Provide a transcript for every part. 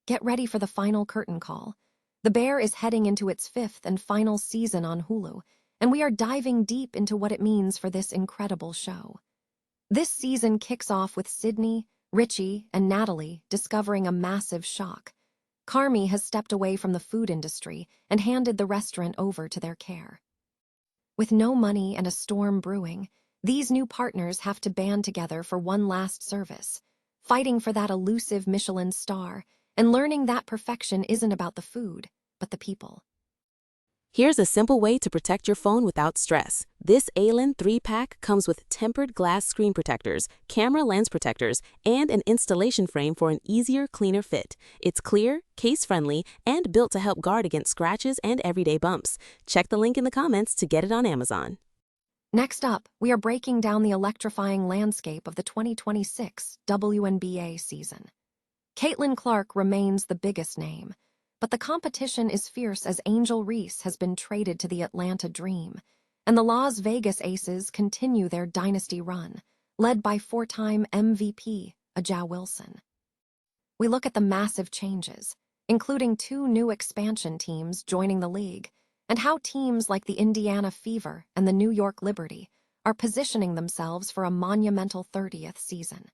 Get ready for the final curtain call. The Bear is heading into its 5th and final season on Hulu, and we are diving deep into what it means for this incredible show. This season kicks off with Sydney, Richie, and Natalie discovering a massive shock. Carmi has stepped away from the food industry and handed the restaurant over to their care. With no money and a storm brewing, these new partners have to band together for one last service, fighting for that elusive Michelin star and learning that perfection isn't about the food, but the people. Here's a simple way to protect your phone without stress. This Allen 3-pack comes with tempered glass screen protectors, camera lens protectors, and an installation frame for an easier, cleaner fit. It's clear, case-friendly, and built to help guard against scratches and everyday bumps. Check the link in the comments to get it on Amazon. Next up, we are breaking down the electrifying landscape of the 2026 WNBA season. Caitlin Clark remains the biggest name, but the competition is fierce as Angel Reese has been traded to the Atlanta Dream, and the Las Vegas Aces continue their dynasty run, led by 4-time MVP Aja Wilson. We look at the massive changes, including 2 new expansion teams joining the league, and how teams like the Indiana Fever and the New York Liberty are positioning themselves for a monumental 30th season.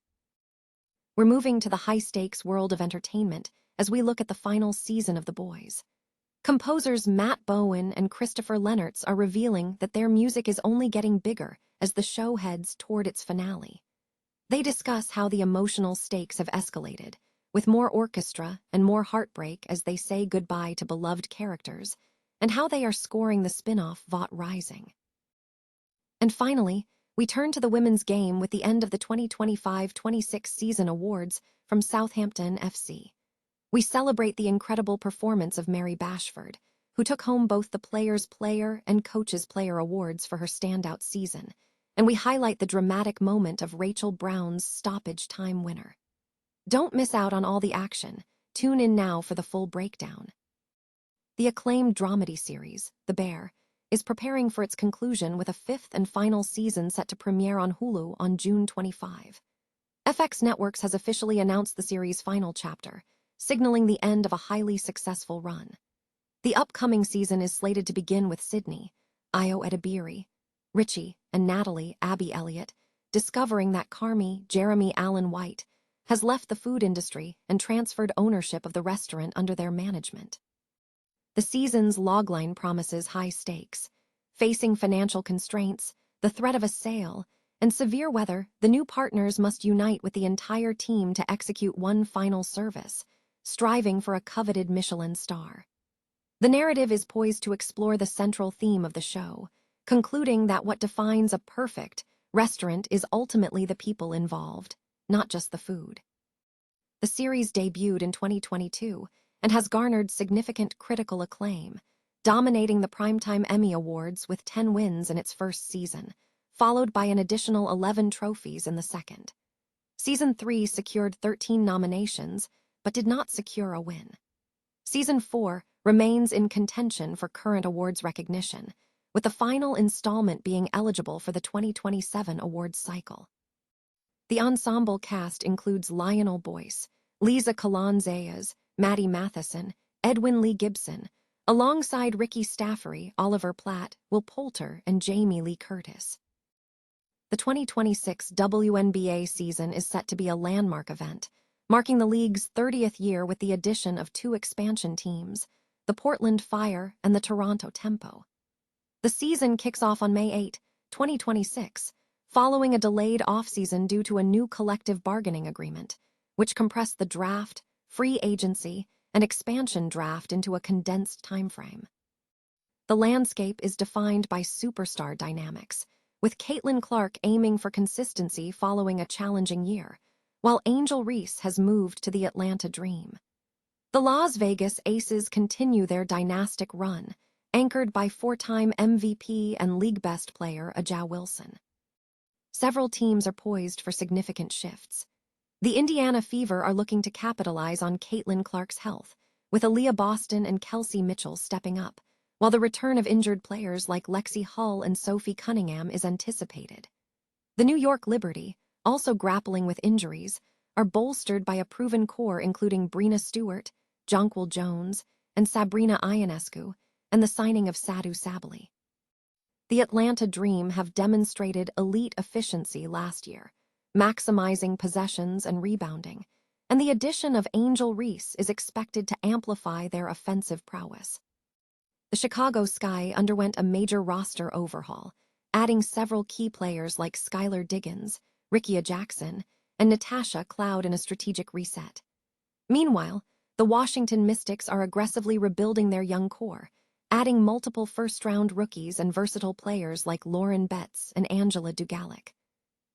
We're moving to the high-stakes world of entertainment as we look at the final season of The Boys. Composers Matt Bowen and Christopher Lennertz are revealing that their music is only getting bigger as the show heads toward its finale. They discuss how the emotional stakes have escalated, with more orchestra and more heartbreak as they say goodbye to beloved characters, and how they are scoring the spin-off Vought Rising. And finally, we turn to the women's game with the end of the 2025-26 season awards from Southampton FC. We celebrate the incredible performance of Mary Bashford, who took home both the Players' Player and Coaches' Player awards for her standout season, and we highlight the dramatic moment of Rachel Brown's stoppage time winner. Don't miss out on all the action. Tune in now for the full breakdown. The acclaimed dramedy series, The Bear, is preparing for its conclusion with a 5th and final season set to premiere on Hulu on June 25. FX Networks has officially announced the series' final chapter, signaling the end of a highly successful run. The upcoming season is slated to begin with Sydney, Io Edebiri, Richie, and Natalie, Abby Elliott, discovering that Carmi, Jeremy Allen White, has left the food industry and transferred ownership of the restaurant under their management. The season's logline promises high stakes. Facing financial constraints, the threat of a sale, and severe weather, the new partners must unite with the entire team to execute one final service, striving for a coveted Michelin star. The narrative is poised to explore the central theme of the show, concluding that what defines a perfect restaurant is ultimately the people involved, not just the food. The series debuted in 2022 and has garnered significant critical acclaim, dominating the Primetime Emmy Awards with 10 wins in its first season, followed by an additional 11 trophies in the second. Season 3 secured 13 nominations, but did not secure a win. Season 4 remains in contention for current awards recognition, with the final installment being eligible for the 2027 awards cycle. The ensemble cast includes Lionel Boyce, Lisa Colon-Zayas, Maddie Matheson, Edwin Lee Gibson, alongside Ricky Staffery, Oliver Platt, Will Poulter, and Jamie Lee Curtis. The 2026 WNBA season is set to be a landmark event, marking the league's 30th year with the addition of 2 expansion teams, the Portland Fire and the Toronto Tempo. The season kicks off on May 8, 2026, following a delayed offseason due to a new collective bargaining agreement, which compressed the draft, free agency, and expansion draft into a condensed timeframe. The landscape is defined by superstar dynamics, with Caitlin Clark aiming for consistency following a challenging year, while Angel Reese has moved to the Atlanta Dream. The Las Vegas Aces continue their dynastic run, anchored by 4-time MVP and league best player Aja Wilson. Several teams are poised for significant shifts. The Indiana Fever are looking to capitalize on Caitlin Clark's health, with Aaliyah Boston and Kelsey Mitchell stepping up, while the return of injured players like Lexi Hull and Sophie Cunningham is anticipated. The New York Liberty, also grappling with injuries, are bolstered by a proven core including Breena Stewart, Jonquil Jones, and Sabrina Ionescu, and the signing of Sadu Sabali. The Atlanta Dream have demonstrated elite efficiency last year, maximizing possessions and rebounding, and the addition of Angel Reese is expected to amplify their offensive prowess. The Chicago Sky underwent a major roster overhaul, adding several key players like Skylar Diggins, Rickea Jackson, and Natasha Cloud in a strategic reset. Meanwhile, the Washington Mystics are aggressively rebuilding their young core, adding multiple first-round rookies and versatile players like Lauren Betts and Angela Dugalic.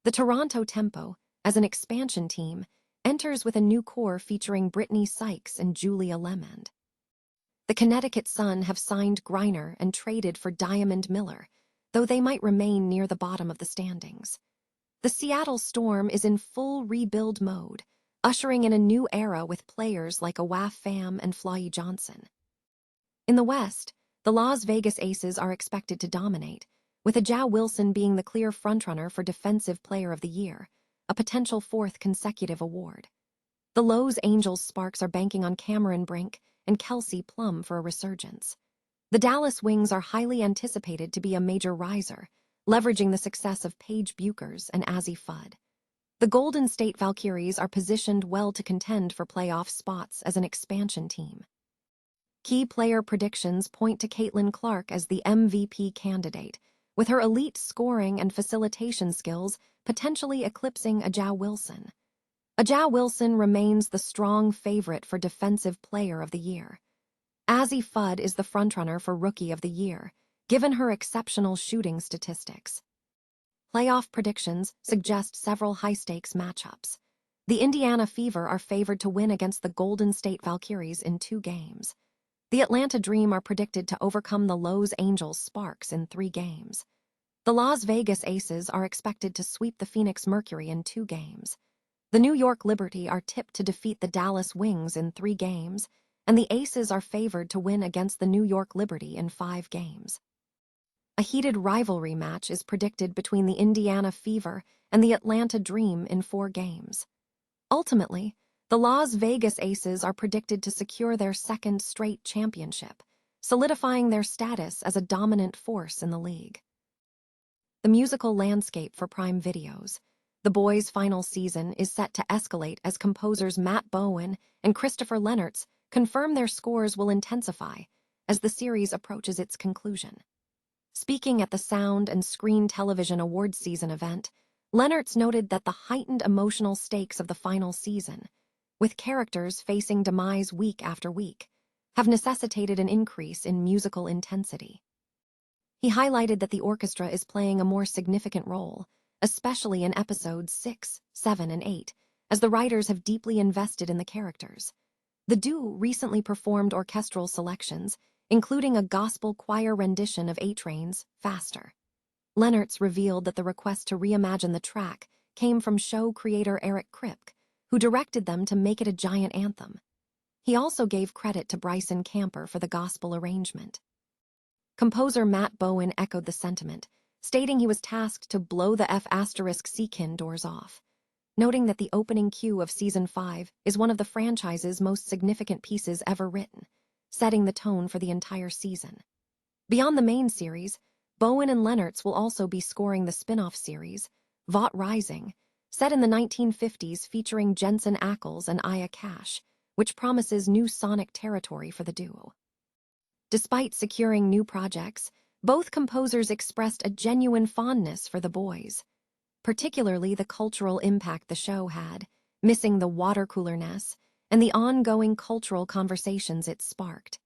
The Toronto Tempo, as an expansion team, enters with a new core featuring Brittany Sykes and Julia Lemond. The Connecticut Sun have signed Griner and traded for Diamond Miller, though they might remain near the bottom of the standings. The Seattle Storm is in full rebuild mode, ushering in a new era with players like Awaf Pham and Flye Johnson. In the West, the Las Vegas Aces are expected to dominate, with Aja Wilson being the clear frontrunner for Defensive Player of the Year, a potential fourth consecutive award. The Los Angeles Sparks are banking on Cameron Brink and Kelsey Plum for a resurgence. The Dallas Wings are highly anticipated to be a major riser, leveraging the success of Paige Buchers and Azzi Fudd. The Golden State Valkyries are positioned well to contend for playoff spots as an expansion team. Key player predictions point to Caitlin Clark as the MVP candidate, with her elite scoring and facilitation skills potentially eclipsing Aja Wilson. Aja Wilson remains the strong favorite for Defensive Player of the Year. Azzi Fudd is the frontrunner for Rookie of the Year, given her exceptional shooting statistics. Playoff predictions suggest several high-stakes matchups. The Indiana Fever are favored to win against the Golden State Valkyries in 2 games. The Atlanta Dream are predicted to overcome the Los Angeles Sparks in 3 games. The Las Vegas Aces are expected to sweep the Phoenix Mercury in 2 games. The New York Liberty are tipped to defeat the Dallas Wings in 3 games, and the Aces are favored to win against the New York Liberty in 5 games. A heated rivalry match is predicted between the Indiana Fever and the Atlanta Dream in 4 games. Ultimately, the Las Vegas Aces are predicted to secure their 2nd straight championship, solidifying their status as a dominant force in the league. The musical landscape for Prime Videos. The Boys' final season is set to escalate as composers Matt Bowen and Christopher Lennertz confirm their scores will intensify as the series approaches its conclusion. Speaking at the Sound and Screen Television Awards season event, Lennertz noted that the heightened emotional stakes of the final season, with characters facing demise week after week, have necessitated an increase in musical intensity. He highlighted that the orchestra is playing a more significant role, especially in episodes 6, 7, and 8, as the writers have deeply invested in the characters. The duo recently performed orchestral selections, including a gospel choir rendition of A-Train's Faster. Lennertz revealed that the request to reimagine the track came from show creator Eric Kripke, who directed them to make it a giant anthem. He also gave credit to Bryson Camper for the gospel arrangement. Composer Matt Bowen echoed the sentiment, stating he was tasked to blow the F***Seekin doors off, noting that the opening cue of Season 5 is one of the franchise's most significant pieces ever written, setting the tone for the entire season. Beyond the main series, Bowen and Lennertz will also be scoring the spin-off series, Vought Rising, set in the 1950s featuring Jensen Ackles and Aya Cash, which promises new sonic territory for the duo. Despite securing new projects, both composers expressed a genuine fondness for The Boys, particularly the cultural impact the show had, missing the water-coolerness and the ongoing cultural conversations it sparked.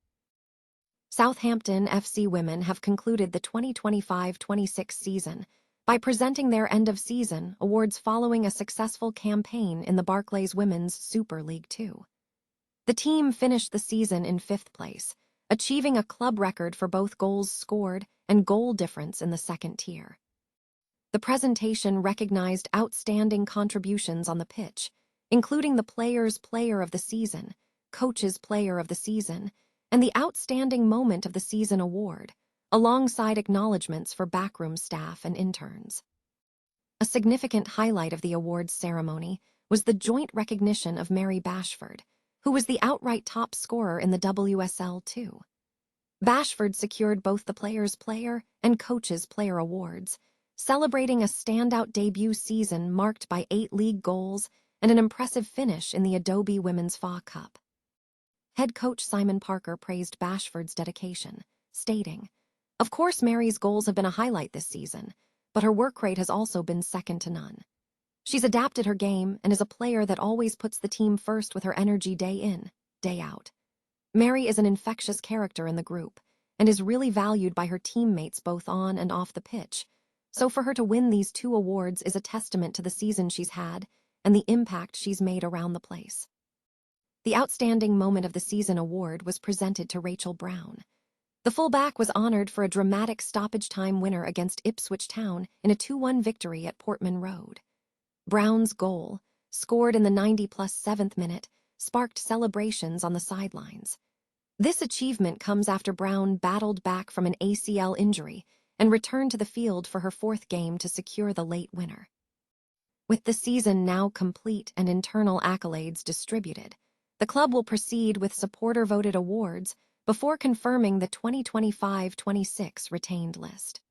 Southampton FC Women have concluded the 2025-26 season by presenting their end-of-season awards following a successful campaign in the Barclays Women's Super League 2. The team finished the season in 5th place, achieving a club record for both goals scored and goal difference in the 2nd tier. The presentation recognized outstanding contributions on the pitch, including the Players' Player of the Season, Coach's Player of the Season, and the Outstanding Moment of the Season award, alongside acknowledgments for backroom staff and interns. A significant highlight of the awards ceremony was the joint recognition of Mary Bashford, who was the outright top scorer in the WSL too. Bashford secured both the Players' Player and Coach's Player awards, celebrating a standout debut season marked by 8 league goals and an impressive finish in the Adobe Women's FA Cup. Head coach Simon Parker praised Bashford's dedication, stating, "Of course, Mary's goals have been a highlight this season, but her work rate has also been second to none. She's adapted her game and is a player that always puts the team first with her energy day in, day out. Mary is an infectious character in the group and is really valued by her teammates both on and off the pitch, so for her to win these 2 awards is a testament to the season she's had and the impact she's made around the place." The Outstanding Moment of the Season award was presented to Rachel Brown. The fullback was honored for a dramatic stoppage time winner against Ipswich Town in a 2-1 victory at Portman Road. Brown's goal, scored in the 90+7th minute, sparked celebrations on the sidelines. This achievement comes after Brown battled back from an ACL injury and returned to the field for her 4th game to secure the late winner. With the season now complete and internal accolades distributed, the club will proceed with supporter-voted awards before confirming the 2025-26 retained list.